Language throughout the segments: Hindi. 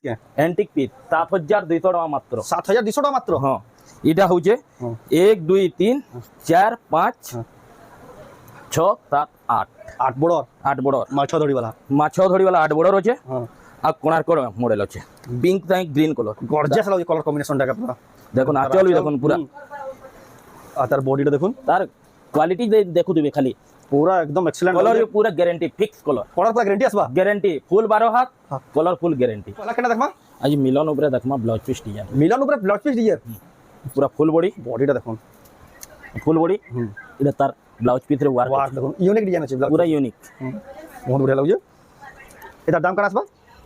एंटिक पीस 7200 टका मात्र 7200 टका मात्र हां इटा होचे 1 2 3 4 5 6 7 8 8 बड़ 8 बड़ माछ धड़ी वाला 8 बड़ अच्छे हां आ कोणार्क मॉडल अच्छे पिंक ताई ग्रीन कलर गॉर्जियस लागे कलर कॉम्बिनेशन टा पूरा देखो आंचल भी देखो पूरा आ तार बॉडी टा देखो तार क्वालिटी देखु दिबे खाली पूरा एकदम एक्सीलेंट कलर भी पूरा गारंटी फिक्स कलर पूरा गारंटी आसबा गारंटी फुल 12 हाथ कलर फुल गारंटी वाला केना देखमा आज मिलन ऊपर देखमा ब्लाउज पीस डिजाइन मिलन ऊपर ब्लाउज पीस डिजाइन पूरा फुल बॉडी टा देखो फुल बॉडी इधर तार ब्लाउज पीस रे वर्क देखो यूनिक डिजाइन আছে पूरा यूनिक बहुत बढ़िया लागजे एटा दाम केना आसबा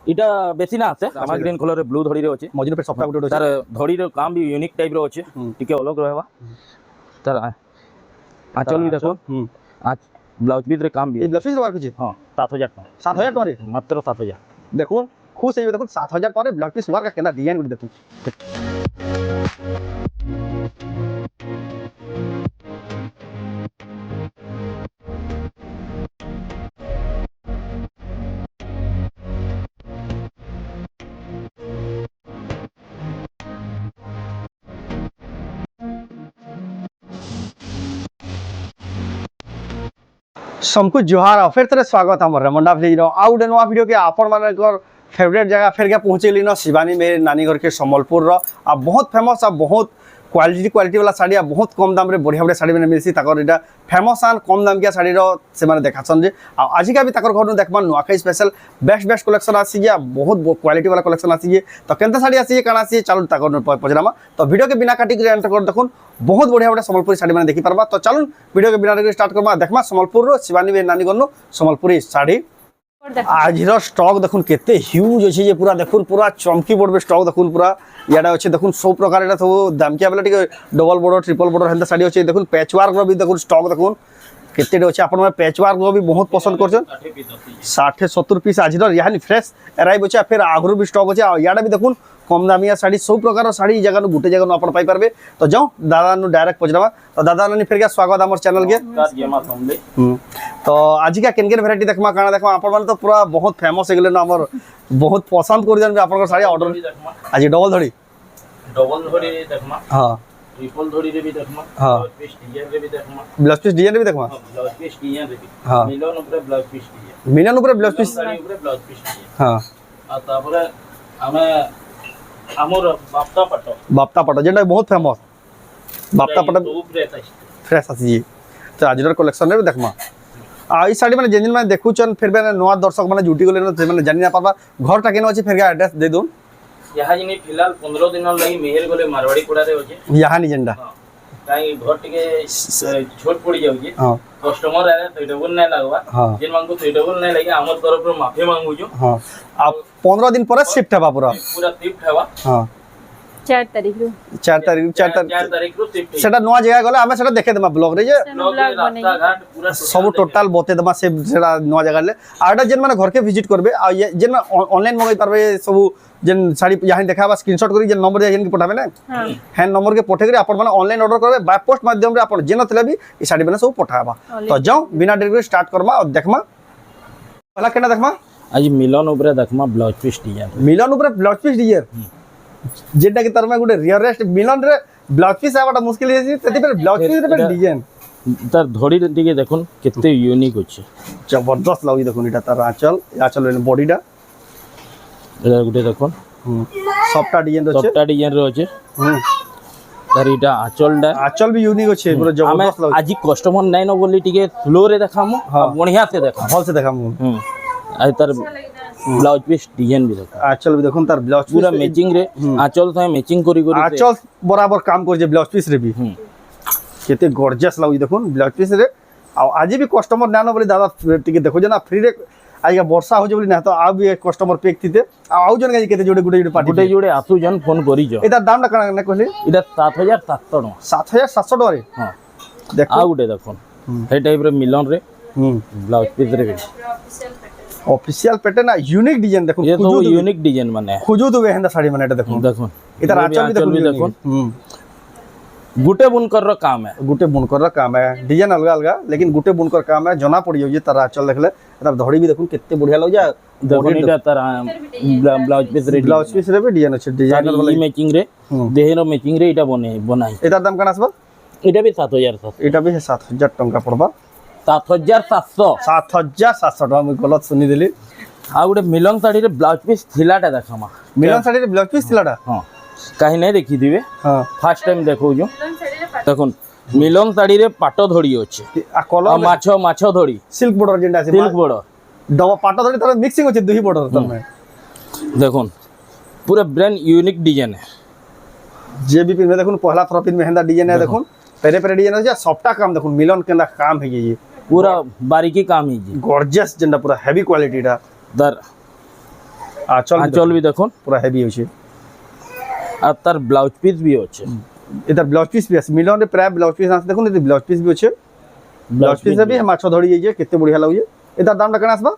इटा बेसी ना आसे रामा ग्रीन कलर रे ब्लू धड़ी रे अछि मजिन पे सफ्टा गुटे अछि तार धड़ी रे काम भी यूनिक टाइप रो अछि टिके अलग रहबा तार आंचल भी देखो आज ब्लाउज पीस रे काम भी ए ब्लाउज पीस वर्क अछि हां 7000 टका 7000 टका रे मात्र 7000 देखो खुश है देखो 7000 टका रे ब्लाउज पीस वर्क केना डिजाइन गुटे देखो सबको जोहार फिर थे स्वागत हमर रमंडा विलेज आउ गोटे नुआ वीडियो के आपण मानकर फेवरेट जगह फेर के पहुँचेली न शिवानी मेरे नानी घर के सम्बलपुर रो आ बहुत फेमस आ बहुत क्वालिटी वाला साड़ी आ बहुत कम दाम रे बढ़िया बढ़िया साड़ी मैंने मिलसी ताकर एटा फेमस आन कम दाम के साड़ी रो से माने देखासन जे आ आज का भी ताकर घर देखमा नुआखाई स्पेशल बेस्ट कलेक्शन आसी जे बहुत क्वालिटी वाला कलेक्शन आसी जे तो केनता साड़ी आसी जे काना आसी चलो ताकर पजरामा तो वीडियो के बिना काटी के एंटर कर देखुन बहुत बढ़िया बढ़िया सम्बलपुरी साड़ी मैंने देखि पारबा तो चलुन वीडियो के बिना स्टार्ट करमा देखमा सम्बलपुर रो शिवानी मेरे नानी घर सम्बलपुरी साड़ी आज स्टॉक देखुन केते ह्यूज अछि जे पूरा देखुन पूरा चमकी बोर्ड में स्टॉक देखुन पूरा याडा अछि देखुन सब प्रकार एटा सब दामकिया वाला टिके डबल बॉर्डर ट्रिपल बॉर्डर हेंता साड़ी अछि देखुन पैचवर्क रो भी देखुन स्टॉक देखुन केते अछि आपन में पैचवर्क रो भी बहुत पसंद करछन 60 70 पीस आज यानी फ्रेश अराइव अछि फिर आगरो भी स्टॉक अछि याडा भी देखुन कम दामिया साड़ी सब प्रकार साड़ी जगह नु गुटे जगह अपन पाई परबे तो जाओ दादा नु डायरेक्ट पजरावा तो दादा नानी फिर के स्वागत हमर चैनल के तो आज का केन वैरायटी देखमा काना देखमा अपन माने तो पूरा बहुत फेमस हेगले न हमर बहुत पसंद कर जन अपन साड़ी ऑर्डर आज डबल धड़ी देखमा हां ट्रिपल धड़ी रे भी देखमा हां ब्लाउज पीस डिजाइन रे भी ब्लाउज पीस डिजाइन रे भी देखमा ब्लाउज पीस डिजाइन रे भी हां मिलन ऊपर ब्लाउज पीस डिजाइन मिलन ऊपर ब्लाउज पीस हां आ तापरे हमें हमर बाप्ता पटो जेटा बहुत फेमस बाप्ता पटो फ्रेश आसी जी तो आजर कलेक्शन रे देखमा आ ई साड़ी माने जेन माने देखुचन फिर बे नवा दर्शक माने जुटी गले न माने जानि ना पाबा घर टा केनो अछि फिर के एड्रेस दे दूं यहा जिनी फिलहाल 15 दिन लागि मेहर गले मारवाड़ी कोडा रे अछि यहा नि जेंडा काई घर टिके छोट पड़ी जाउ जी हां कस्टमर आले तो डबल नै लागबा जेन मांगो तो डबल नै लागि हमर तरफ रो माफी मांगु जो हां आ 15 दिन पर शिफ्ट हेबा पूरा शिफ्ट हेबा हां 4 तारीख रो शिफ्ट सेटा नवा जगह गले हमें सेटा देखे देमा ब्लॉग रे जे रास्ता घाट पूरा सब टोटल बते देमा से सेटा नवा जगह ले आडा जेन माने घर के विजिट करबे आ जेन ऑनलाइन मंगाई पारबे सब जेन साड़ी यहां देखाबा स्क्रीनशॉट करी जेन नंबर जेन के पठाबे ना हां नंबर के पठे करी अपन माने ऑनलाइन ऑर्डर करबे बाय पोस्ट माध्यम रे अपन जेन तले भी ई साड़ी माने सब पठाबा तो जाओ बिना देरी करे स्टार्ट करमा और देखमा पहला केना देखमा आज मिलन ऊपर देखमा ब्लाउज पीस डिजाइन मिलन ऊपर ब्लाउज पीस डिजाइन जेटा के तरमे गुटे रियरेस्ट मिलन रे ब्लाउज पीस आबाटा मुश्किल है तति पर ब्लाउज पीस रे डिजाइन तार धड़ी टिके देखुन केते यूनिक अछि जबरदस्त लागी देखुन इटा तार आंचल बॉडीटा एला गुटे देखुन सबटा डिजाइन रो अछि तार इटा आंचल भी यूनिक अछि पूरा जबरदस्त लागी आज कस्टमर नै न बोली टिके फ्लो रे देखामु बढ़िया से देखा भल से देखामु आ तार ब्लाउज पीस डिजाइन भी देखो आंचल भी देखुन तार ब्लाउज पूरा मैचिंग रे आंचल थाय मैचिंग करी आंचल बराबर काम कर जे ब्लाउज पीस रे भी केते गॉर्जियस लागी देखुन ब्लाउज पीस रे आ आज भी कस्टमर नानो बोली दादा टिके देखो जना फ्री रे आज वर्षा हो जे बोली ना तो आ भी कस्टमर पेक थिते आउ जन केते जोड़े गुटे पार्टी गुटे जोड़े आसु जन फोन करी जो एटा दाम ना कना कहली एटा 7700 टका 7700 टका रे हां देखो आ गुटे देखुन हे टाइप रे मिलन रे ब्लाउज पीस रे ऑफिशियल पैटर्न यूनिक डिजाइन देखो ये तो यूनिक डिजाइन माने खुजू तो वेहंदा साड़ी माने एटा देखो इधर आंचल भी देखो गुटे बुनकर रो काम है गुटे बुनकर रो काम है डिजाइन अलग अलग लेकिन गुटे बुनकर काम है जना पड़ी हो जे तार आंचल देखले তার ধড়ি বি দেখুন কেতে বঢ়িয়া লাগুছে দেখুন এটা তার blouse piece ready blouse piece রে ডিজাইন আছে ডিজাইনার তার ই ম্যাচিং রে দেহের ম্যাচিং রে এটা বনাই এটার দাম কেন আসবা এটা বি 7700 এটা বি 7000 টଙ୍କା পড়বা 7700 7700 ଟଙ୍କା ମୁଁ ଗଲତ ଶୁଣିଦେଲି ଆଉ ଗୋଟେ ମିଲନ ଶାଢ଼ୀରେ ବ୍ଲାଉଜ ପିସ୍ ଥିଲାଟା ଦେଖାମା ମିଲନ ଶାଢ଼ୀରେ ବ୍ଲାଉଜ ପିସ୍ ଥିଲାଟା ହଁ କାହିଁ ନାଇଁ ଦେଖିଥିବେ ହଁ ফার্স্ট টাইম দেখুଛୁ দেখুন মিলন শাড়িরে পাট ধড়ি আছে आ कलर আর মাছ ধড়ি सिल्क बॉर्डर जेंडा আছে সিল্ক বড় डबल पाटा धड़ी तार मिक्सिंग আছে দুই बॉर्डर तमे দেখুন पूरा ब्रांड यूनिक डिजाइन है जे भी पिन देखुन पहला थोड़ा पिन में हेंदा डिजाइन है देखुन पेरे पेरे डिजाइन है सबटा काम देखुन मिलन केंदा काम है ये पूरा बारीकी काम ही जी गॉर्जियस जेंडा पूरा हेवी क्वालिटी दा दर आंचल भी देखुन पूरा हेवी होचे আর তার ব্লাউজ পিস भी আছে इधर ब्लाउज पीस भी আছে मिलन रे प्राय ब्लाउज पीस আছে দেখুন এই ব্লাউজ পিস भी আছে ব্লাউজ পিস भी माछ धड़ी जाइए केते बढ़िया लागुए এটার দামটা কেন আসবা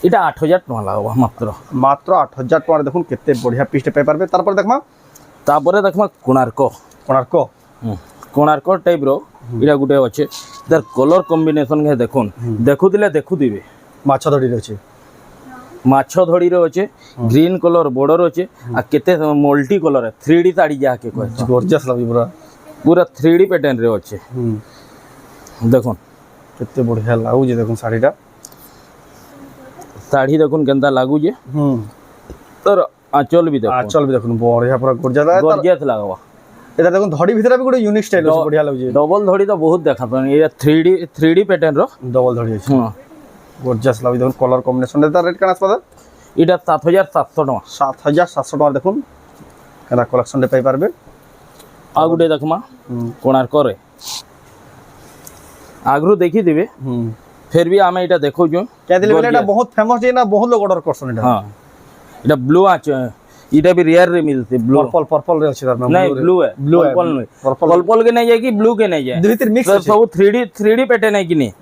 এটা 8000 টাকা লাগবা মাত্র মাত্র 8000 টাকা দেখুন কেতে बढ़िया পিসটা পাই পারবে তারপর দেখমা তারপরে দেখমা কোণার্ক কোণার্ক টাইপ র এটা গুটে আছে তার কলর কম্বিনেশন কে দেখুন দেখুদিবে মাছ ধড়ি আছে মাছ ধড়ি রে আছে গ্রিন কলর বর্ডর আছে আর কেতে মল্টি কলর 3D শাড়ি যাকে কয় गॉर्जियस লাগি পুরা पूरा 3D पैटर्न रे আছে দেখুন কেতে बढ़िया লাগুছে দেখুন শাড়িটা শাড়ি দেখুন কেনতা লাগুছে তোর আঁচল भी দেখুন बढ़िया पूरा গর্জিয়াস লাগবা এটা দেখুন ধড়ি ভিতরে भी গোটে यूनिक স্টাইল আছে बढ़िया লাগুছে ডবল ধড়ি তো বহুত দেখা তো এটা 3D पैटर्न रो डबल धड़ी আছে गॉर्जियस লাগি দেখুন কলর কম্বিনেশন এর রেট কেন আসবা এটা 7700 টাকা 7700 টাকা দেখুন এটা কালেকশন রে পাই পারবে আর গুটে দেখমা কোণার্ক রে আগ্রহ দেখি দিবে फिर भी आमे এটা দেখোজু কে দিলে বলে এটা বহুত ফেমাস যে না বহুত লোক অর্ডার করছন এটা हां এটা ব্লু আছে এটা भी रेयर रे मिलते ब्लू पर्पल रे আছে তার নাম नहीं ब्लू है पर्पल नहीं पर्पल के नहीं जाए कि ब्लू के नहीं जाए দুই তিন মিক্স আছে सब 3D पैटर्न है कि नहीं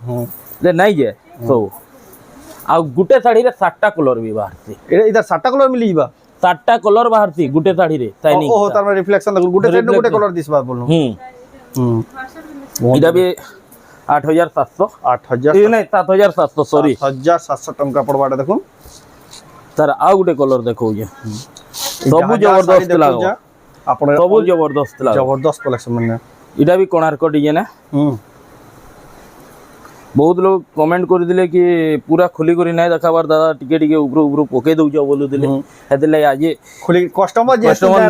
ले नहीं जाए सब आ गुटे साड़ी रे 7टा कलर भी बाहरती এটা इधर 7टा कलर मिली बा 7टा कलर बाहरती गुटे साड़ी रे साइनिंग ओहो तार में रिफ्लेक्शन देखो गुटे साइड गुटे कलर दिसबा बोलनु এটা भी 8700 8000 ये नहीं 7700 सॉरी 7700 टंका पड़बाटा देखुन तार आ गुटे कलर देखो ये सब जबरदस्त लागो आपण सब जबरदस्त लागो जबरदस्त कलेक्शन माने এটা भी कोणार्क डिजाइन है बहुत लोग कमेंट कर दिले कि पूरा खुली करी नहीं देखाबार दादा टिके टिके ऊपर पके दउछ बोलु दिले हेतले आज खुली कस्टमर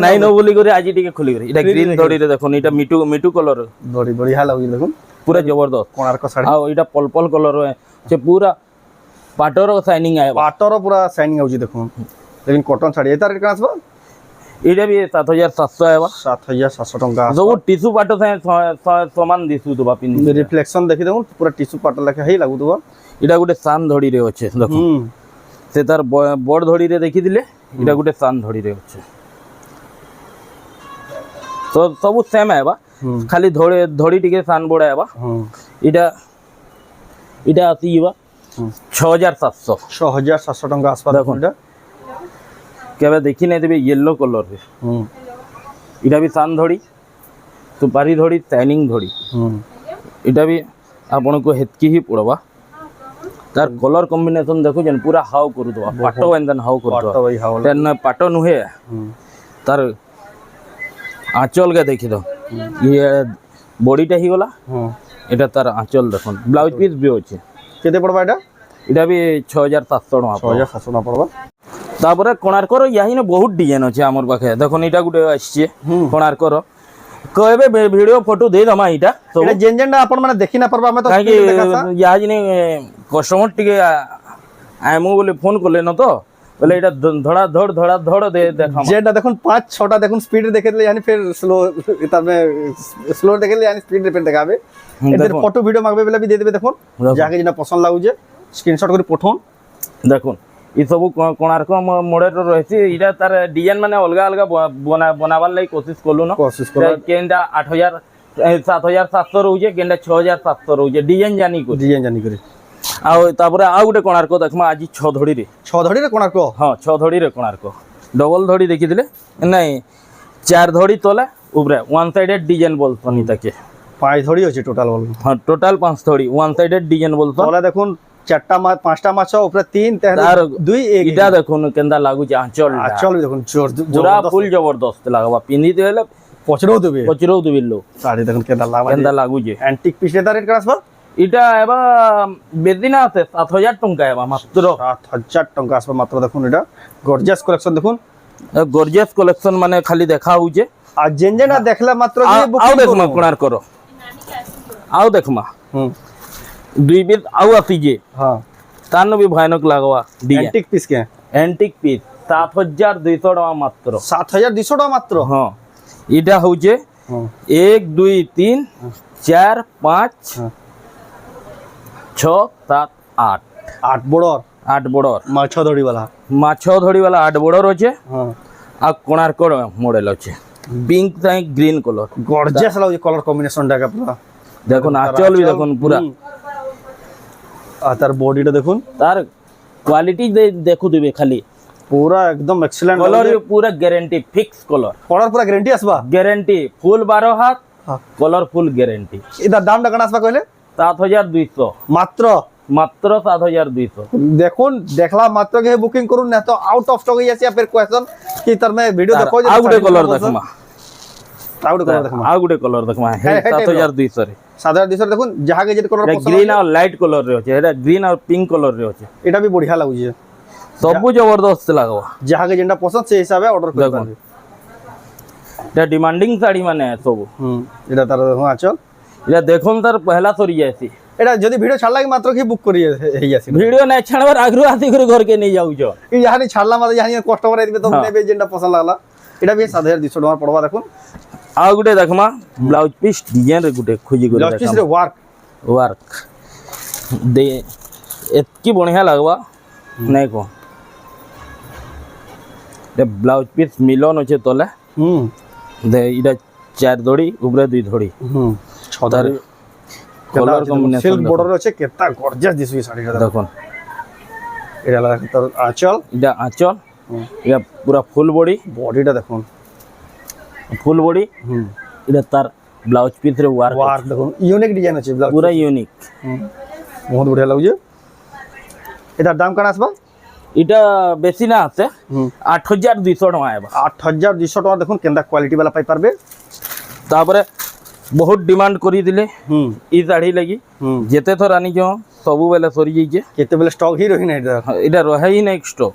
नहीं न बोली करे आज टिके खुली करी এটা গ্রিন ধড়ি রে দেখুন এটা মিটু কলর ধড়ি बढ़िया লাগি দেখুন पूरा जबरदस्त कोणार्क साड़ी आ এটা पर्पल कलर है पूरा पाटर शाइनिंग आए पाटर पूरा शाइनिंग आउची देखुन लेकिन कॉटन साड़ी एता रेट कासबा এটা भी 7700 है 7700 टंका सब टिश्यू पाट समान दिसु तो बापिन रिफ्लेक्शन देखि देखुन पूरा टिश्यू पाट लखे हेई लागु तो এটা গুটে সান ধড়ি রে আছে দেখুন সে তার বড় ধড়ি রে দেখি দিলে এটা গুটে সান ধড়ি রে আছে তো सब सेम है बा खाली ধড়ি টিকে সান বড় है बा এটা আসিবা 6700 6700 टंका आसपास देखुन এটা কেবে দেখি নাই দেবে येलो कलर रे এটা भी सान धड़ी सुपारी धड़ी शाइनिंग धड़ी এটা भी आपन को हेतकी ही पड़वा तार कलर कॉम्बिनेशन देखो जन पूरा हाउ करू दवा पाटो एंदन हाउ करू पाटो भाई हाउ तेन पाटो नुहे तार आंचल के देखि दो ये बॉडीटा ही गला এটা तार आंचल देखन ब्लाउज पीस भी होचे केते पड़बा এটা भी 6700 টাকা 6700 ना पड़बा তারপরে কোণার্কর ইয়াহিনে বহুত ডিজাইন আছে আমার পাখে দেখুন এটা গুটে আসছে কোণার্কর কইবে ভিডিও ফটো দেই দমা এটা এটা জেনজেনটা আপন মানে দেখি না পারবা আমি তো দেখাছা ইয়াহিনে কস্টমার টিকে আইমু বলে ফোন করলে না তো বলে এটা ধড়া ধড় দে দেখা যেটা দেখুন 5-6টা দেখুন স্পিড দেখে দিলে यानी फिर स्लो तबे स्लो দেখলে यानी स्पीड রে দেখাবে এদের ফটো ভিডিও মাগবে বলে भी दे देबे দেখুন যাকে যেটা পছন্দ লাগুছে স্ক্রিনশট করে পঠান দেখুন এই সব কোণার্ক মডেল রয়েছে এটা তার ডিজাইন মানে অলগা অলগা বনাবার লাগি কোশিশ করলু না কেনটা 8000 7700 রହୁছে কেনটা 6700 রହୁছে ডিজাইন জানি করে ଆଉ ତାପରେ ଆଉ ଗୋଟେ କୋଣାର୍କ ଦେଖମା ଆଜି 6 ଧଡ଼ିରେ କୋଣାର୍କ ହଁ 6 ଧଡ଼ିରେ କୋଣାର୍କ ଡବଲ ଧଡ଼ି ଦେଖିଥିଲେ ନାଇଁ 4 ଧଡ଼ି ତଳେ ଉପରେ ওয়ান সাইডেড ডিজাইন বলতনি তাকে 5 ধড়ি আছে টোটাল বল হ্যাঁ টোটাল 5 ধড়ি ওয়ান সাইডেড ডিজাইন বলতো তলে দেখুন চারটা মাছ পাঁচটা মাছ উপরে তিন তার দুই এক এটা দেখুন কেন্দা লাগুছে আঁচল আচল দেখুন জোর পুরা ফুল জবরদস্ত লাগবা পিন্ধিতে হলে পচড়াও দেবে পচরেও দিবি লোক শাড়ি দেখুন কেন্দা লাগা কেন্দা লাগুছে অ্যান্টিক পিস এটা রেট করা আসবা এটা এবার বেশি না আছে 7,000 টঙ্কা এবার মাত্র 7,000 টঙ্কা আসবা মাত্র দেখুন এটা গর্জিয়াস কালেকশন দেখুন গর্জিয়াস কালেকশন মানে খালি দেখা হচ্ছে আর জেন না দেখলা মাত্র আও দেখমা কোণার করো আও দেখমা হুম দুই পিস আও আসিছে হ্যাঁ তার নবি ভয়ানক লাগবা দিয়ে অ্যান্টিক পিস কে অ্যান্টিক পিস 7,200 টাকা মাত্র 7,200 টাকা মাত্র হ্যাঁ এটা হচ্ছে হুম 1 2 3 4 5 হ্যাঁ 6 7 8 আট বড় 8 বড়র মাছ ধরি वाला মাছ ধরিবালা 8 বড়র আছে হ্যাঁ আর কোণার্কর মডেল আছে পিঙ্ক তাই গ্রিন কলর গর্জিয়াস লাগুছে কালার কম্বিনেশনটা পুরো দেখুন আঁচল বি দেখুন পুরা আর তার বডিটা দেখুন তার কোয়ালিটি দেখু দিবে খালি পুরা একদম এক্সিলেন্ট কলর পুরা গ্যারান্টি ফিক্স কলর কলার পুরা গ্যারান্টি আসবা গ্যারান্টি ফুল 12 হাত হ্যাঁ কলর ফুল গ্যারান্টি এটার দামটা কেন আসবা কইলে 7,200 মাত্র মাত্র 7,200 দেখুন দেখলা মাত্র কে বুকিং করুন না তো আউট অফ স্টক হই আছে ফির কোয়েশ্চন কি তার মে ভিডিও দেখো আর গুটে কলর দেখমা আউট কলর দেখো আর গুটে কলর দেখমা হ্যাঁ, 7,200 রে 7,200 দেখুন যাহাকে যেটা কলর পছন্দ গ্রিন আর লাইট কলর রে আছে এটা গ্রিন আর পিঙ্ক কলর রে আছে এটা भी बढ़िया লাগুছে সবু জবরদস্ত লাগবা যাহাকে যেটা পছন্দ সেই হিসাবে অর্ডার করে দেখুন এটা ডিমান্ডিং শাড়ি মানে সবু এটা তার দেখুন আচল এটা দেখুন তার পহলা সরি যাইছি এটা যদি ভিডিও ছাড়লা কি মাত্র কি বুক করি হেই আছে ভিডিও নাই ছাড়বার আগ্রহ আসি করে ঘরকে নিয়ে যাউছ এই যাহানি ছাড়লা মাত্র যাহানি কাস্টমার দিবে তো নেবে যেটা পছন্দ লাগলা এটা भी 7,200 টাকা পড়বা দেখুন আর গুটে দেখমা ব্লাউজ পিস ডিজাইন রে গুটে খুঁজি করে ব্লাউজ পিস রে ওয়ার্ক ওয়ার্ক দে এতকি বঢ়িয়া লাগবা নাই কো দে ব্লাউজ পিস মিলন আছে তলে দে এটা 4 ধড়ি উপরে 2 ধড়ি ছদার কলর কম্বিনেশন সিল্ক বর্ডার আছে কেতা গর্জিয়াস দিছে শাড়িটা দেখুন এটা লাগা তার আঁচল এটা আঁচল এটা পুরা ফুল বডি বডিটা দেখুন ফুল বডি এটা তার ব্লাউজ পিস রে ওয়ার্ক ওয়ার্ক দেখুন ইউনিক ডিজাইন আছে ব্লাউজ পুরা ইউনিক বহুত বঢ়িয়া লাগুছে এটার দাম কেন আসবা এটা বেশি না আছে 8,200 টাকা আইবা 8,200 টাকা দেখুন কেন্দা কোয়ালিটি वाला পাই পারবে তারপরে বহুত ডিমান্ড করি দিলে ই শাড়ি লাগি যেতে থর আনি যাও সবু বেলে সরি যাইছে কেতে বেলে স্টক হি রহি না এটা এটা রহেই নাই স্টক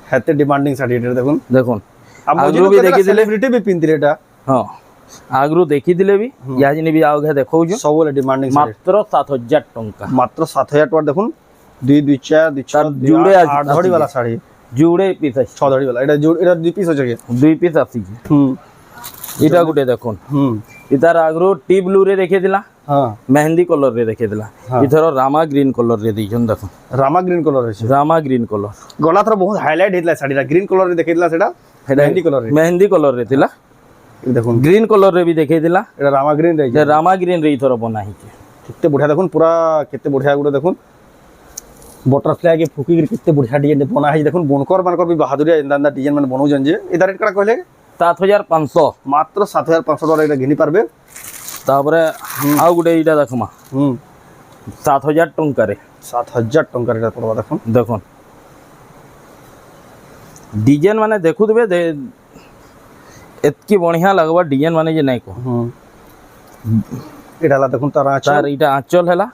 হাতে ডিমান্ডিং শাড়ি এটা দেখুন দেখুন আগ্রু भी देखी दिले সেলিব্রিটি भी পিনতি এটা হ্যাঁ আগ্রু দেখি দিলে বি ইয়াজিনি বি আউগে দেখৌছ সবলে ডিমান্ডিং শাড়ি মাত্র 7,000 টাকা মাত্র 7,000 টাকা দেখুন 2 2 4 2 তার 4 জুড়ে 8 ধড়ি वाला শাড়ি জুড়ে পিস আছে 6 ধড়ি वाला এটা এটা দুই পিস হচ্ছে কি দুই পিস আসিছে এটা গুটে দেখুন ইতার আগ্রু টি ব্লু রে দেখে দিলা হ্যাঁ মেহেন্দি কলর রে দেখে দিলা ইথর রামা গ্রিন কলর রে দিছন দেখুন রামা গ্রিন কলর আছে রামা গ্রিন কলর গলা থর বহুত হাইলাইট হেতলা শাড়িটা গ্রিন কলর রে দেখে দিলা সেটা মেহেন্দি কলর রে মেহেন্দি কলর রে দিলা এই দেখুন গ্রিন কলর রে বি দেখে দিলা এটা রামা গ্রিন রে যে রামা গ্রিন রে ইথর বনা হিছে কেতে বঢ়িয়া দেখুন পুরা কেতে বঢ়িয়া গুলো দেখুন বটরফ্লাই के फुकी केते बढ़िया डिजाइन बना है देखुन बनकर मानकर भी बहादुरी इंदा डिजाइन माने बनौजन जे इधर रेट करा कहले 7,500 मात्र 7,500 টাকা এটা ঘিনি পারবে তারপরে আউ গুটে এইটা দেখমা 7,000 টাকা রে 7,000 টাকা এটা পড়বা দেখুন দেখুন ডিজাইন মানে দেখু দেবে এতকি বঢ়িয়া লাগবা ডিজাইন মানে যে নাই কো এটা লা দেখুন তার আঁচল তার এটা আঁচল হেলা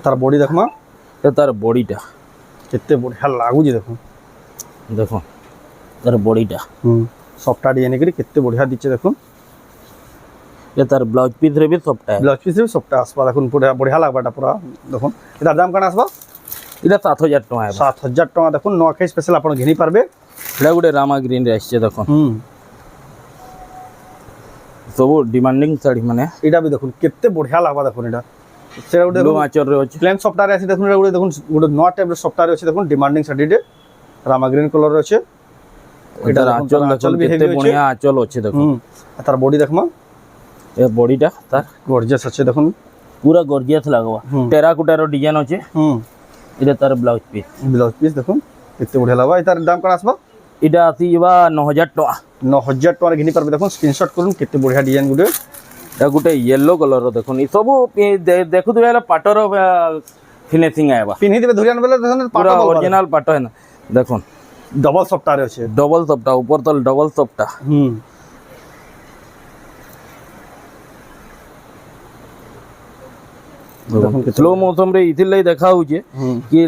তার বডি দেখমা এ তার বডিটা কেতে বঢ়িয়া লাগুজি দেখুন দেখুন তার বডিটা সফটটা ডিজাইন করি কেতে বঢ়িয়া দিচ্ছে দেখুন এ তার ব্লাউজ পিস রে বি সবটা ব্লাউজ পিস সফটটা আসবা দেখুন পুরা বঢ়িয়া লাগবাটা পুরা দেখুন এটার দাম কেন আসবা এটা 7,000 টাকা আইবা 7,000 টাকা দেখুন নোয়াখাই স্পেশাল আপন ঘিনি পারবে এটা গুটে রামা গ্রিন রে আসছে দেখুন সবু ডিমান্ডিং শাড়ি মানে এটা भी দেখুন কেতে বঢ়িয়া লাগবা দেখুন এটা সেটা ব্লু আঁচল রে আছে প্লেন সফটওয়্যার আছে দেখুন এটা দেখুন গোটে নট টাইপের সফটওয়্যার আছে দেখুন ডিমান্ডিং শাড়িটে রামা গ্রিন কলর আছে এটা আঁচল দেখুন কেতে বঢ়িয়া আঁচল আছে দেখুন আর তার বডি দেখমা এ বডিটা তার গর্জিয়াস আছে দেখুন পুরা গর্জিয়াস লাগবা টেরাকোটার ডিজাইন আছে এটা তার ব্লাউজ পিস দেখুন কেতে বঢ়িয়া লাগবা এটার দাম কোন আসবা এটা আসিবা 9,000 টাকা 9,000 টাকা ঘিনি পারবে দেখুন স্ক্রিনশট করুন কেতে বঢ়িয়া ডিজাইন গুটে এটা গোটে ইয়েলো কলর দেখুন এই সবু দেখু দেবে পাটর ফিনিশিং আইবা পিনি দিবে ধরিয়ান বেলে দেখুন পুরা পাটো অরিজিনাল পাটো হেন দেখুন ডবল সফটওয়্যার আছে ডবল সপটা উপর তল ডবল সপটা দেখুন স্লো মৌসুম রে ইথির লাগি দেখা হচ্ছে কি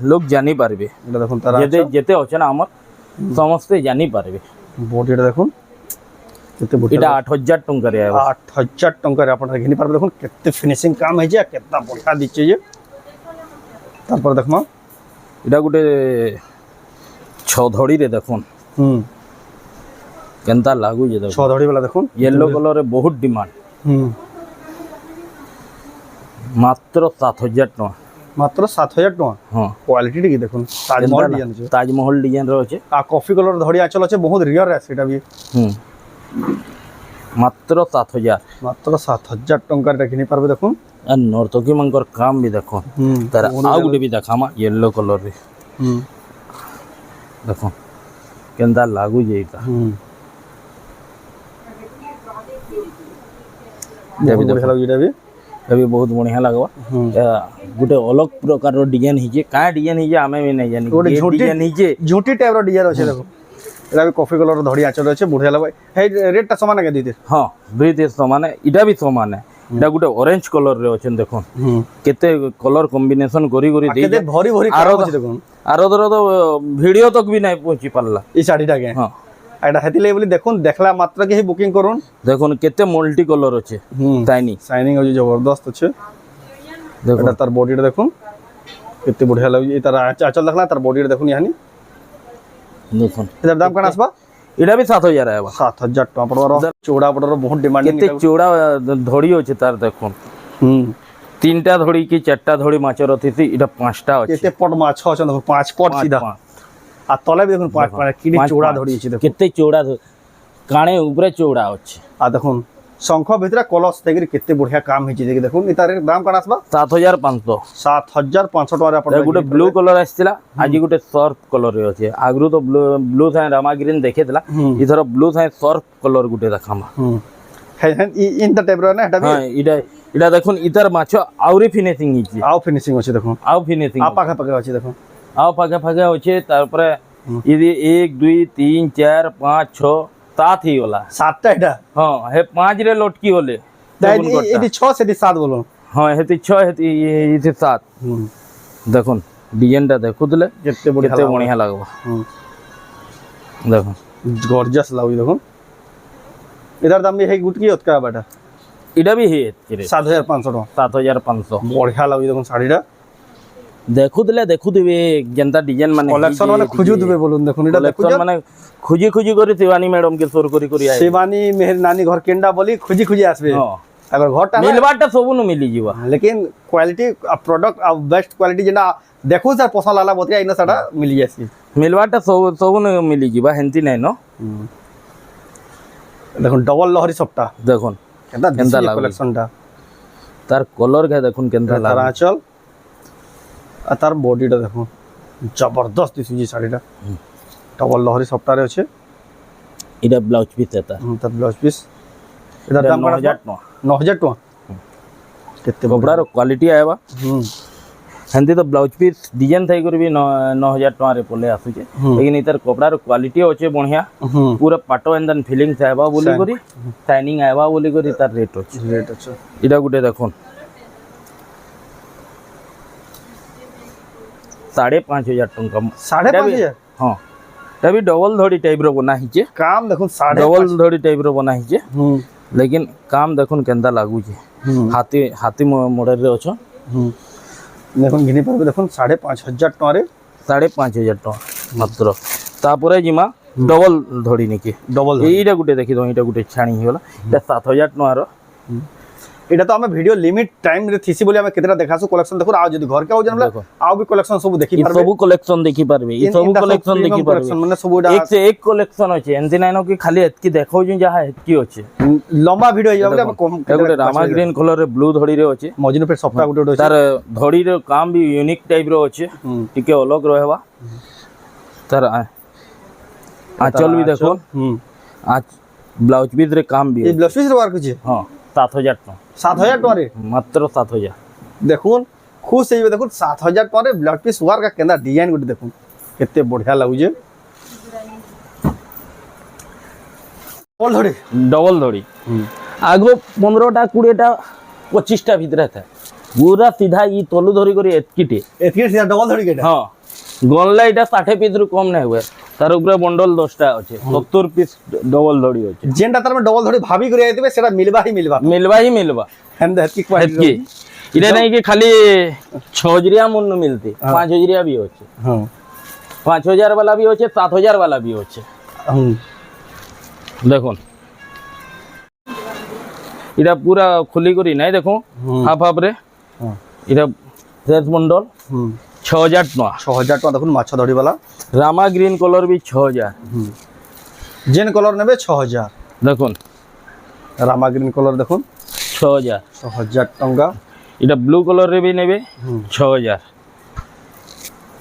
লোক জানি পারবে এটা দেখুন তারা যেতে যেতে আছে না আমার সমস্তে জানি পারবে বডিটা দেখুন কেতে বডি এটা 8000 টঙ্কারে আইবা 8000 টঙ্কারে আপনারা ঘিনি পারবে দেখুন কেতে ফিনিশিং কাম হইছে কেতা বড়া দিচ্ছে যে তারপর দেখমা এটা গোটে ছধড়ি রে দেখুন কেনতা লাগুছে দেখুন ছ ধড়ি বেলা দেখুন येलो कलर रे बहुत डिमांड মাত্র 7000 টাকা মাত্র 7000 টাকা হ্যাঁ কোয়ালিটি কি দেখুন তাজমহল ডিজাইন আছে তাজমহল ডিজাইন রয়েছে আর কফি কালার ধড়ি আঁচল আছে বহুত রিয়ার আছে এটা বি মাত্র 7000 মাত্র 7000 টঙ্কার এটা কিনি পারবে দেখুন আর নর্তকী মানকর কাম বি দেখুন তার আউ গুটে বি দেখামা येलो कलर রে দেখুন কেনতা লাগুছে এটা দেবি দেবি হলো এটা বি अभी बहुत बढ़िया लगवा गोटे अलग प्रकार डिजाइन हिजे का डिजाइन हिजे आमे भी नहीं जानी गोटे झूठी डिजाइन हिजे झूठी टाइप रो डिजाइन আছে দেখো এটা भी कॉफी कलर धड़ी आचल আছে बुढ़िया लगवा हे रेटটা समान के दीते हां दुई देश समान है इटा भी समान है এটা গোটে অরেঞ্জ কলর রে আছেন দেখুন কেতে কলর কম্বিনেশন করি করি দেই কেতে ভরি ভরি কাম আছে দেখুন আর ওদের তো ভিডিও তক भी नहीं পৌঁছি পারলা এই শাড়িটাকে হ্যাঁ এটা হেতি লাই বলি দেখুন দেখলা মাত্র কি বুকিং করুন দেখুন কেতে মাল্টি কলর আছে তাইনি শাইনিং আছে জবরদস্ত আছে দেখুন এটা তার বডিটা দেখুন কেতে বঢ়িয়া লাগি তার আঁচল দেখলা তার বডিটা দেখুন ইয়ানি দেখুন এটার দাম কেন আসবা এটা भी 7000 আইবা 7000 টাকা পড়বার চৌড়া পড়ার বহুত ডিমান্ডিং কেতে চৌড়া ধড়ি আছে তার দেখুন তিনটা ধড়ি কি চারটা ধড়ি মাছের অতিথি এটা পাঁচটা আছে কেতে পট মাছ আছে দেখুন পাঁচ পট সিধা আর তলে দেখুন পাঁচ পাঁচ কিডি চৌড়া ধড়ি আছে দেখুন কেতে চৌড়া কানে উপরে চৌড়া আছে আর দেখুন শঙ্খ ভিতরে কলস থেকে কেতে বঢ়িয়া কাম হইছে দেখি দেখুন এটার দাম কেন আসবা 7500 7500 টাকা আপনার গোটে ব্লু কলর আসছিলা আজি গোটে সর্ফ কলর রে আছে আগরু তো ব্লু থাই রামা গ্রিন দেখেতলা ইথর ব্লু থাই সর্ফ কলর গোটে দেখামা হ্যাঁ ইনটা টাইপ র না এটা হ্যাঁ এটা দেখুন ইতার মাছ আউরি ফিনিশিং হিছি আও ফিনিশিং আছে দেখুন আও ফিনিশিং পাখা পাখা আছে দেখুন আও ফাঁকে ফাঁকে আছে তারপরে ইদি 1 2 3 4 5 6 7 হি গলা সাতটা এটা হ্যাঁ হে 5 রে লটকি হলে এটি 6 সেটি 7 বলুন হ্যাঁ হেতি 6 হেতি ইতি 7 দেখুন ডিজাইনটা দেখো দিলে কেতে বঢ়িয়া লাগবা দেখুন গর্জিয়াস লাগি দেখুন এটার দাম বি হে গুট কি হতকা বাটা এটা भी है 7500 টাকা 7500 বঢ়িয়া লাগি দেখুন শাড়িটা দেখু দিবে যেনতা ডিজাইন মানে কালেকশন মানে খুঁজু দিবে বলুন দেখুন এটা দেখুন মানে খুঁজি খুঁজি করে শিবানী ম্যাডাম কে সোর করি আই শিবানী মেহের নানি ঘর কেন্ডা বলি খুঁজি খুঁজি আসবে अगर घरटा मिलबाटा सबु न मिली जीवा लेकिन क्वालिटी प्रोडक्ट बेस्ट क्वालिटी जेना देखो सर पसंद आला बतिया इन साडा मिली जासी मिलबाटा सबु न मिली जीवा हेंती नै न देखो डबल लहरी सप्ता देखुन केंदा कलेक्शनटा तार कलर के देखुन केंदा तार आंचल आ तार बॉडीटा देखो जबरदस्त दिसुजी साडीटा डबल लहरी सप्ता रे अछि इडा ब्लाउज पीस एता तार ब्लाउज पीस इधर दाम 9000 टका केते कपड़ा रो क्वालिटी आएबा हेंती तो ब्लाउज पीस डिजाइन थाई कर भी 9000 टका रे पले आसु छे लेकिन इधर कपड़ा रो क्वालिटी होचे बढ़िया पूरा पाटो एंदन फीलिंग्स आएबा बोली करी शाइनिंग आएबा बोली करी तार रेट होचे इडा गुटे देखोन 5500 टका 5500 हां तभी डबल धड़ी टाइप रो बना हिचे काम देखुन डबल धड़ी टाइप रो बना हिचे लेकिन काम देखुन केंदा लागू छे हाथी मॉडल रे अछो देखुन घिनी परबे देखुन 5500 टका रे 5500 टका मात्र तापरे जिमा डबल धड़ी निके डबल एटा गुटे देखि दो एटा गुटे छाणी हिगला 7000 टका रो এটা তো আমি ভিডিও লিমিট টাইম রে থিসি বলি আমি কেতরা দেখাসু কালেকশন দেখো আর যদি ঘর কে আও জানলে আও भी কালেকশন সব দেখি পারবে সব কালেকশন দেখি পারবে এই সব কালেকশন দেখি পারবে মানে সবটা এক से एक কালেকশন আছে এনতি নাইনো কি খালি এতকি দেখাও যে যাহা এতকি আছে লম্বা ভিডিও হই যাবে আমি কম গুটে রামা গ্রিন কলর রে ব্লু ধড়ি রে আছে মজিনো पे সপ্তাহ গুটে আছে তার ধড়ি রে কাম भी यूनिक टाइप रो আছে টিকে অলগ রহেবা তার আঁচল भी দেখো आज ब्लाउज पीस रे काम भी এই ব্লাউজ পিস রে ওয়ার্ক আছে हां 7000 টাকা 7000 টাকা রে মাত্র 7000 দেখুন खुश ହେଇଯିବେ। ଦେଖୁନ୍ 7000 ଟଙ୍କାରେ ବ୍ଲାଉଜ ପିସ୍ ୱାର୍କ କେନ୍ତା ଡିଜାଇନ ଗୋଟେ ଦେଖୁନ୍ କେତେ ବଢିଆ ଲାଗୁଛେ। ଡବଲ ଧଡ଼ି डबल धड़ी आगो 15टा 20टा 25टा भितरे था पूरा सीधा ई तलु धरी करी एतकीटे ଏତିକି ସିଧା ଡବଲ ଧଡ଼ି କେଟା हाँ गनला इटा 60 पीस रु कम नहीं हुए तार ऊपर बंडल 10टा अच्छे 70 पीस डबल धड़ी अच्छे ଯେନ୍ଟା ତାର ଡବଲ ଧଡ଼ି ଭାବି କରି ଆଇଥିବେ ସେଟା ମିଲବା ହିଁ ମିଲବା ही मिलवा ହେନ୍ତା ଏତିକି एतकी କ୍ୱାଲିଟି इटा नहीं कि खाली 6000 मुन मिलती 5000 भी अच्छे ହଁ 5000 वाला भी अच्छे 7000 वाला भी अच्छे देखो इटा पूरा खुली करी नहीं देखो हाफ हाफ रे ହଁ इटा ड्रेस बंडल 6000 टका 6000 ଟଙ୍କା ଦେଖୁନ୍ ମାଛ ଧଡ଼ି ବାଲା रामा ग्रीन कलर भी 6000 ଯେନ୍ କଲର ନେବେ 6000 देखो ରାମା ଗ୍ରୀନ କଲର ଦେଖୁନ୍ 6000 6000 ଟଙ୍କା इटा ब्लू कलर रे भी नेबे 6000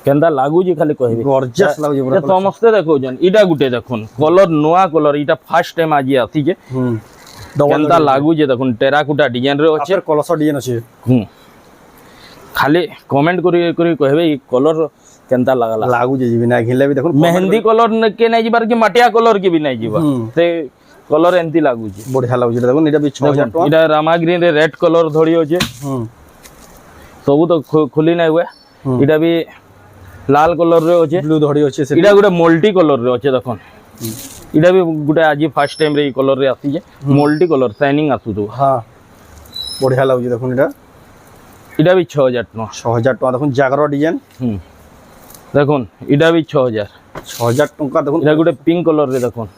केंदा लागू जी खाली कहबे गॉर्जियस लाଗୁଛି ये पुरा समस्ते देखो जन इटा गुटे देखुन कलर नोआ कलर इटा फर्स्ट टाइम आजी आसी जे केंदा लागू जे देखुन टेराकोटा डिजाइन रे अच्छे अच्छे कलर डिजाइन ଅଛି खाली कमेंट करी करी कहबे ई कलर केंदा लागला ଲାଗୁଛି ଯିବି ନା ଘିଲେ ବି ଦେଖୁନ୍ मेहंदी कलर के नहीं जिबार कि माटिया कलर के भी नहीं जिबा ते कलर एंती लागू जी ବଢିଆ ଲାଗୁଛି ଦେଖୁନ୍ ଏଟା ବି 6000 ଟଙ୍କା इटा रामा ग्रीन रे रेड कलर धड़ी होचे सबू तो खुली नहीं हुए इटा भी लाल कलर रे होचे ब्लू धड़ी ଅଛି ସେ इटा गुटे मल्टी कलर रे होचे देखन इटा भी गुटे आज फर्स्ट टाइम रे ई कलर रे आसी जे मल्टी कलर शाइनिंग आसु तो ହଁ ବଢିଆ ଲାଗୁଛି ଦେଖୁନ୍ ଏଟା इटा भी 6000 टका 6000 ଟଙ୍କା ଦେଖୁନ୍ ଜାଗର डिजाइन देखन इटा भी 6000 6000 ଟଙ୍କା ଦେଖୁନ୍ इटा गुटे पिंक कलर रे देखन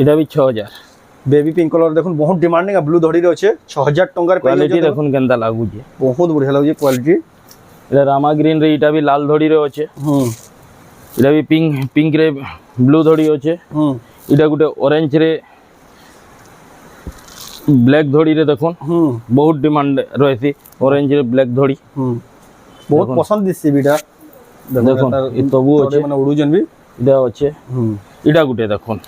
इटा भी 6000 बेबी पिंक कलर देखुन बहुत डिमांडिंग ब्लू धड़ी रे अच्छे 6000 टंका क्वालिटी देखन केंदा लागू जे बहुत बढ़िया लाଗୁଛି क्वालिटी इटा रामा ग्रीन रे इटा भी लाल धड़ी रे होचे इटा भी पिंक रे ब्लू धड़ी होचे इटा गुटे ऑरेंज रे ब्लैक धड़ी रे देखन बहुत डिमांड रहसी ऑरेंज रे ब्लैक धड़ी बहुत पसंद दिससी बिटा देखन ई तबु होचे माने उडुजन भी इटा होचे इटा गुटे देखन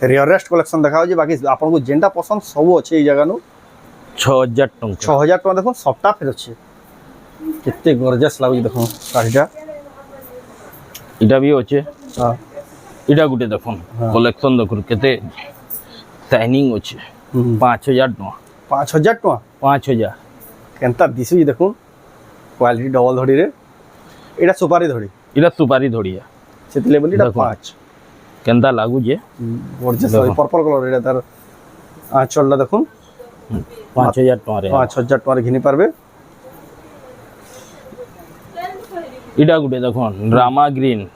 रेयरेस्ट कलेक्शन देखाओ जे बाकी आपन को जेंटा पसंद सब अच्छे ई जगह नु 6000 टका 6000 टका देखो सबटा फिर अच्छे कितने गॉर्जियस लागु देखो साड़ीटा इटा भी होचे हां इटा गुटे देखन कलेक्शन देखन केते शाइनिंग होचे 5000 टका 5000 टका 5000 केनता दिसु देखो क्वालिटी डबल धड़ी रे एटा सुपारी धड़ी इटा सुपारी धड़िया सेति लेवल एटा 5 केंदा लागू जे गॉर्जियस पर्पल कलर एटा तार आंचलटा देखो 5000 टका रे 5000 टका रे घिनी पारबे इटा गुटे देखन Rama green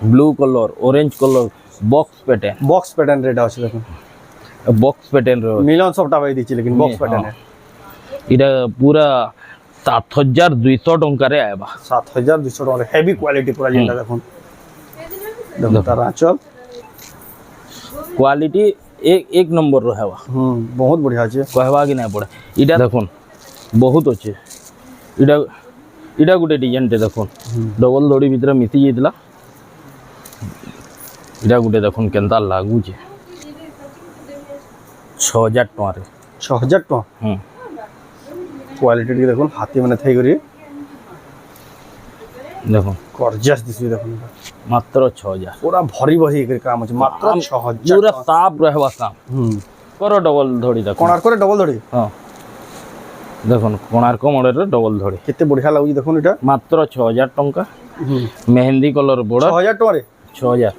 blue colour orange colour box pattern rate আছে দেখুন बॉक्स पैटर्न रे मिलियन सबटा बाई दिछि लेकिन बॉक्स पैटर्न है इटा पूरा 7200 टंका रे आबा 7200 टका हेवी क्वालिटी पूरा जेंटा देखुन देखो तार आंचल क्वालिटी एक नंबर रहबा बहुत बढ़िया আছে कहबा कि नहीं पड़े इटा देखुन बहुत अच्छे इटा गुटे डिजाइन टे देखुन डबल धड़ी भीतर मिसी जाइतला इटा गुटे देखुन केंता लागू जे 6000 टका रे 6000 टका क्वालिटी के देखुन हाथी माने थई करी देखुन गॉर्जियस दिसि देखुन मात्र 6000 पूरा भरी भरी के काम আছে मात्र 6000 पूरा साफ रहबा काम करो डबल धड़ी देखो कोणार्क रे डबल धड़ी हां देखुन कोणार्क मॉडल रे डबल धड़ी केते बढ़िया लागु देखुन एटा मात्र 6000 टंका मेहंदी कलर बॉर्डर 6000 टका रे 6000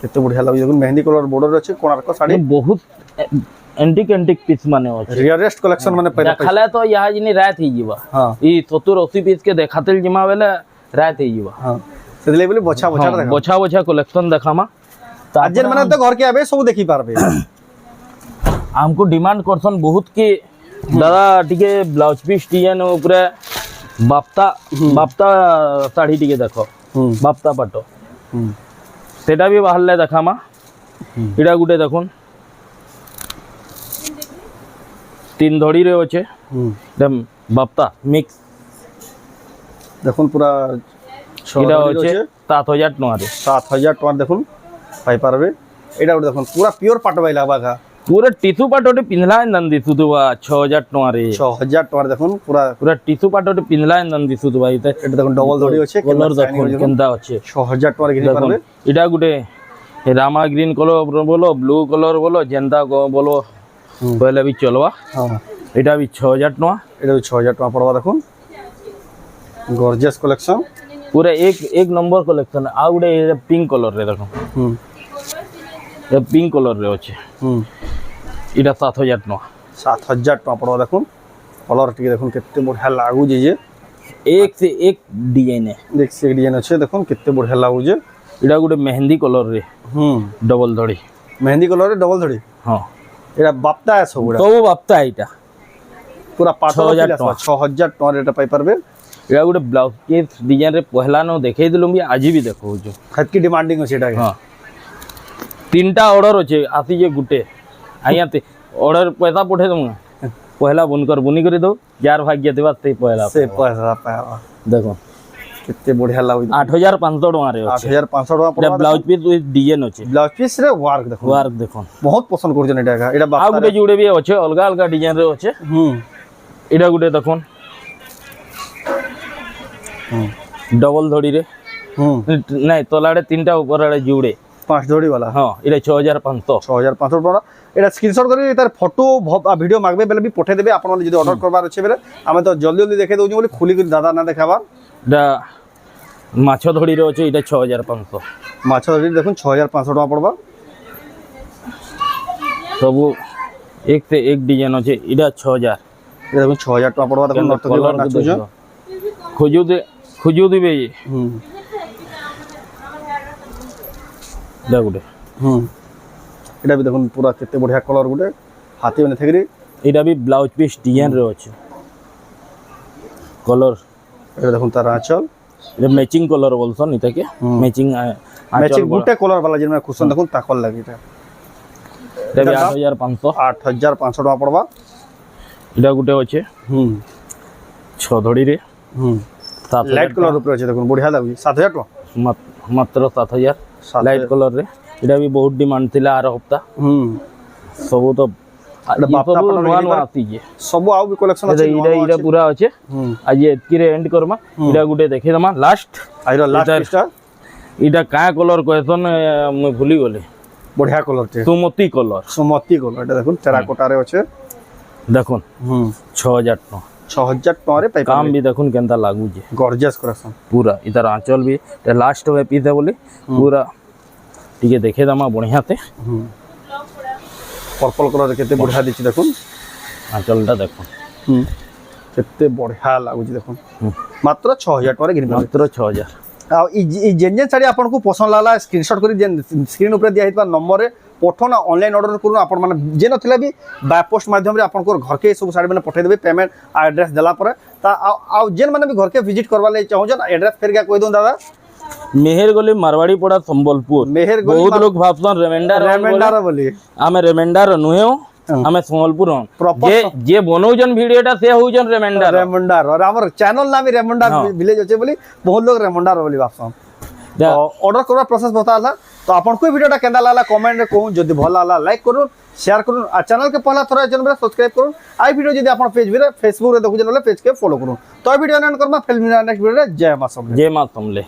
केते बढ़िया लागु देखुन मेहंदी कलर बॉर्डर আছে कोणार्क साड़ी बहुत एंटिक पीस माने अछि रेयरेस्ट कलेक्शन माने पहले देखाले तो यहाँ जिनी रात ही जीवा हां ई 70 80 पीस के देखातेल जिमा बेले रात ही जीवा हां सेति लेवल बछा बछा देखा बछा कलेक्शन देखामा आजन माने तो घर के आबे सब देखि पारबे हमको डिमांड करसन बहुत कि दादा टिके ब्लाउज पीस डिजाइन ऊपर बाप्ता साड़ी टिके देखो बाप्ता पाटो सेटा भी बाहरले देखामा इडा गुटे देखुन 3 धड़ी रे होचे एकदम बाप्ता मिक्स देखुन पूरा इडा होचे 7000 टका रे 7000 टका देखुन पाई पारबे एटा देखुन पूरा प्योर पाट बाई लागबा का पूरा टिशू पाटोटे पिंधला नंद दिसुथुबा 6000 टଙ୍କା रे 6000 टଙ୍କା দেখুন পুরা पूरा टिशू पाटोटे पिंधला नंद दिसुथुबा इते এটা দেখুন ডবল ধড়ি আছে कलर देखो केंदा আছে 6000 टଙ୍କା কিনি পারবে এটা গুটে रामा ग्रीन कलर बोलो ब्लू कलर बोलो जेंदा बोलो पहले भी चलवा হ্যাঁ এটা भी 6000 टଙ୍କା এটা 6000 टଙ୍କା পড়বা দেখুন গর্জিয়াস কালেকশন पूरा एक नंबर कलेक्शन आ गुटे पिंक कलर रे देखो হুম ये पिंक कलर रे আছে হুম এটা 7000 टଙ୍କା 7000 टଙ୍କା पड़वा देखुन कलर टिके देखुन केते बढ़िया लागु जे एक से एक डिजाइन है देख से डिजाइन अच्छे देखुन केते बढ़िया लागु जे এটা গুटे मेहंदी कलर रे डबल धड़ी मेहंदी कलर रे डबल धड़ी हां एरा बापता है सबुड़ा सब बापता एटा पूरा 6000 टଙ୍କା 6000 टଙ୍କା रे पाई परबे এটা গুटे ब्लाउज के डिजाइन रे पहला न देखै दिलुम भी आज भी देखो जो खत की डिमांडिंग अछि एटा हां तीनटा ऑर्डर अछि आसी जे गुटे आइया ते ऑर्डर पैसा पठे दम पहला बुनकर बुनी कर दो यार भाग्य देवा ते पहला से पैसा पावा देखो केते बढ़िया लागु 8500 टଙ୍କା रे अछि 8500 टଙ୍କା এটা पड़वा ब्लाउज पीस विथ डिजाइन अछि ब्लाउज पीस रे वर्क देखो वर्क देखो बहुत पसंद करजन एटा एटा आ बापता गुटे जुड़े भी अछि अलगा अलगा डिजाइन रे अछि এটা গুटे দেখুন डबल धड़ी रे नहीं तलाड़े तीनटा ऊपर आड़े जुड़े 5 जोड़ी वाला हाँ এটা 6500 6500 टका एटा स्क्रीनशॉट करी तार फोटो वीडियो मागबे बेले भी पठे देबे आपन जदी ऑर्डर करबार अछि बेले हमें तो जल्दी जल्दी देखे दउछु बोली खुली कर दादा ना देखाबा এটা মাছ ধড়ি রে আছে এটা 6500 माछ धरी देखुन 6500 टका पड़बा सब एक से एक डिजाइन আছে এটা 6000 ये देखुन 6000 टका पड़बा देखुन नर्तकी कलर नाचु जो खोजू दिबे ये दे गुटे एटा भी देखुन पूरा केते बढ़िया कलर गुटे हाथी बने थेगरी এটা भी ब्लाउज पीस डिजाइन रे আছে कलर एटा देखुन तार आंचल এটা मैचिंग कलर बोलसन इताके मैचिंग मैचिंग गुटे कलर वाला जिनमे खुशन देखुन ताकल लागी এটা भी 8500 8500 टका पड़बा এটা গুटे আছে 6 ধড়ি রে 7000 लाइट कलर ऊपर আছে দেখুন बढ़िया लागी 7000 टका मात्र 7000 लाइट कलर रे এটা भी बहुत डिमांड थिला आर हप्ता सब तो बापता सब पटल नवा रेडी नवा कर आसी जे सब आउ भी कलेक्शन আছে এটা এটা पूरा আছে आज एतकी रे एंड करमा এটা गुटे देखि दमा लास्ट आइरो लास्ट पीसटा এটা का कलर कहसन मैं भूली गले बढ़िया कलर टे सुमती कलर এটা দেখুন টেরাকোটা রে আছে দেখুন 6000 टଙ୍କା 6000 टका रे पाई काम भी देखुन केनता लागू जे गॉर्जियस कलेक्शन पूरा इधर आंचल भी लास्ट में पीस है बोली पूरा ठीक है देखे दमा बढ़िया से पर्पल कलर केते बढ़िया दिछि देखुन आंचलटा देखुन केते बढ़िया लागु देखुन मात्र 6000 टका रे गिन मात्र 6000 आ ई जेन साड़ी आपन को पसंद लागला स्क्रीनशॉट करी जेन स्क्रीन ऊपर दिया हितबा नंबर रे पठो ना ऑनलाइन ऑर्डर करू आपन माने जे नथिला भी बाय पोस्ट माध्यम रे आपन को घर के सब साड़ी माने पठे देबे पेमेंट आ एड्रेस देला पर ता आ जेन माने भी घर के विजिट करवा ले चाहो जन एड्रेस फेर के कह दो दादा मेहर गली मारवाड़ी पड़ा संबलपुर मेहर गली बहुत लोग भाबसन रेमेंडर बोली आमे रेमेंडर नुहे आमे संबलपुर जे जे बनौजन वीडियोटा से होजन रेमेंडर और हमर चैनल नाम रेमेंडर विलेज होचे बोली बहुत लोग रेमेंडर बोली भाबसन तो ऑर्डर करवा प्रोसेस बताला तो आपन कोई वीडियोटा केंदा लागला कमेंट रे कहू जदी भल लागला लाइक करू शेयर करू आ चैनल के पहला थोड़ा जन सब्सक्राइब करू आई वीडियो जदी आपन पेज रे फेसबुक रे देखु जन पेज के फॉलो करू तो video and Karma film next video रे जय मां समले